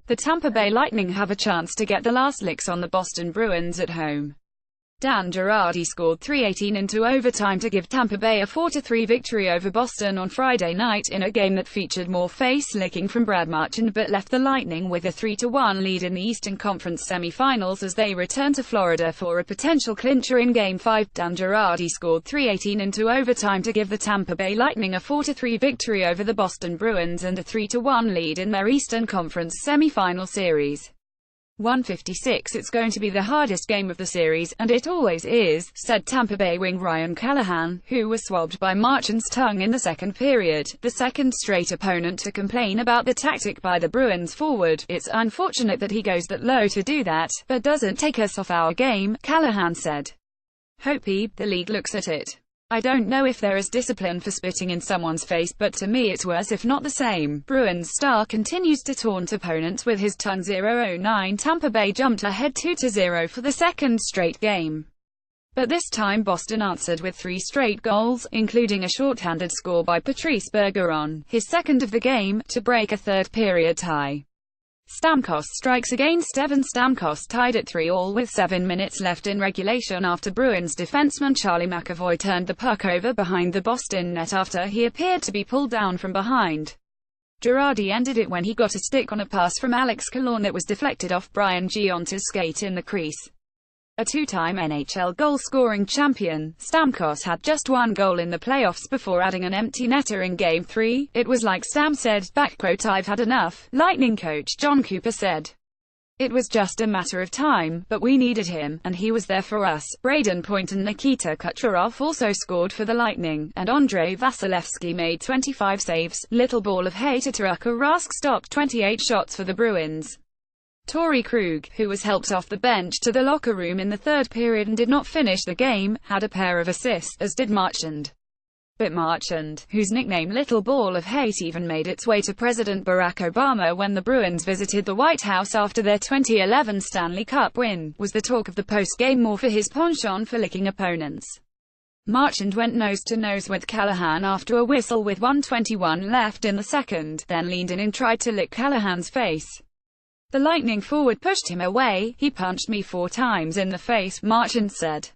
The Tampa Bay Lightning have a chance to get the last licks on the Boston Bruins at home. Dan Girardi scored 3:18 into overtime to give Tampa Bay a 4-3 victory over Boston on Friday night, in a game that featured more face-licking from Brad Marchand but left the Lightning with a 3-1 lead in the Eastern Conference semi-finals as they return to Florida for a potential clincher in Game 5. Dan Girardi scored 3:18 into overtime to give the Tampa Bay Lightning a 4-3 victory over the Boston Bruins and a 3-1 lead in their Eastern Conference semi-final series. 156. It's going to be the hardest game of the series, and it always is, said Tampa Bay wing Ryan Callahan, who was swabbed by Marchand's tongue in the second period, the second straight opponent to complain about the tactic by the Bruins forward. It's unfortunate that he goes that low to do that, but doesn't take us off our game, Callahan said. Hope the league looks at it. I don't know if there is discipline for spitting in someone's face, but to me it's worse if not the same. Bruins star continues to taunt opponents with his tongue. 0:09 Tampa Bay jumped ahead 2-0 for the second straight game. But this time Boston answered with 3 straight goals, including a shorthanded score by Patrice Bergeron, his second of the game, to break a third-period tie. Stamkos strikes again. Steven Stamkos tied at 3-3 with 7 minutes left in regulation after Bruins defenseman Charlie McAvoy turned the puck over behind the Boston net after he appeared to be pulled down from behind. Girardi ended it when he got a stick on a pass from Alex Killorn that was deflected off Brian Gionta's skate in the crease. A two-time NHL goal-scoring champion, Stamkos had just 1 goal in the playoffs before adding an empty netter in Game 3. It was like Stam said, "I've had enough," Lightning coach John Cooper said. It was just a matter of time, but we needed him, and he was there for us. Braden Point and Nikita Kucherov also scored for the Lightning, and Andrei Vasilevsky made 25 saves. Little ball of hay to Tuukka Rask stopped 28 shots for the Bruins. Torrey Krug, who was helped off the bench to the locker room in the third period and did not finish the game, had a pair of assists, as did Marchand. But Marchand, whose nickname Little Ball of Hate even made its way to President Barack Obama when the Bruins visited the White House after their 2011 Stanley Cup win, was the talk of the post-game more for his penchant for licking opponents. Marchand went nose-to-nose with Callahan after a whistle with 1:21 left in the second, then leaned in and tried to lick Callahan's face. The Lightning forward pushed him away. "He punched me 4 times in the face," Marchand said.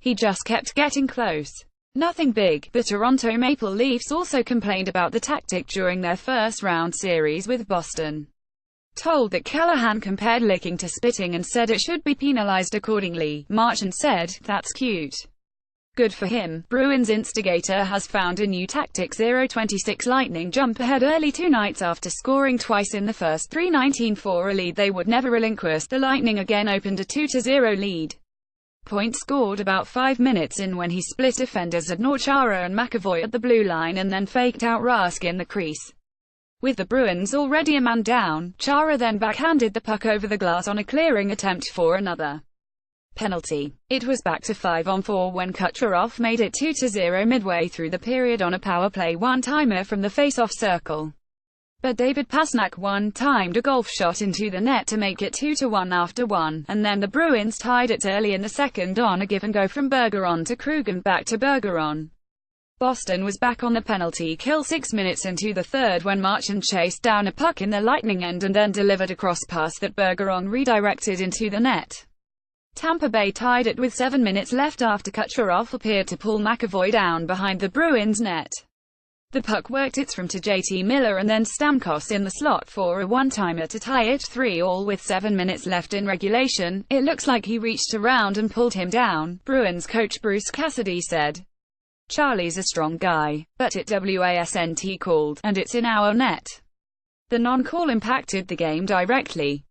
"He just kept getting close. Nothing big." The Toronto Maple Leafs also complained about the tactic during their first-round series with Boston. Told that Callahan compared licking to spitting and said it should be penalized accordingly, Marchand said, "That's cute. Good for him." Bruins instigator has found a new tactic. 0:26 Lightning jump ahead early 2 nights after scoring twice in the first 3:19 for a lead they would never relinquish. The Lightning again opened a 2-0 lead. Point scored about 5 minutes in when he split defenders Zadnor Chara and McAvoy at the blue line and then faked out Rask in the crease. With the Bruins already a man down, Chara then backhanded the puck over the glass on a clearing attempt for another penalty. It was back to 5-on-4 when Kucherov made it 2-0 midway through the period on a power play one-timer from the face-off circle. But David Pastrnak one-timed a golf shot into the net to make it 2-1 after 1, and then the Bruins tied it early in the second on a give-and-go from Bergeron to Krug and back to Bergeron. Boston was back on the penalty kill 6 minutes into the third when Marchand chased down a puck in the Lightning end and then delivered a cross pass that Bergeron redirected into the net. Tampa Bay tied it with 7 minutes left after Kucherov appeared to pull McAvoy down behind the Bruins net. The puck worked its from to JT Miller and then Stamkos in the slot for a one-timer to tie it 3-3 with 7 minutes left in regulation. "It looks like he reached around and pulled him down," Bruins coach Bruce Cassidy said. "Charlie's a strong guy, but it wasn't called, and it's in our net." The non-call impacted the game directly.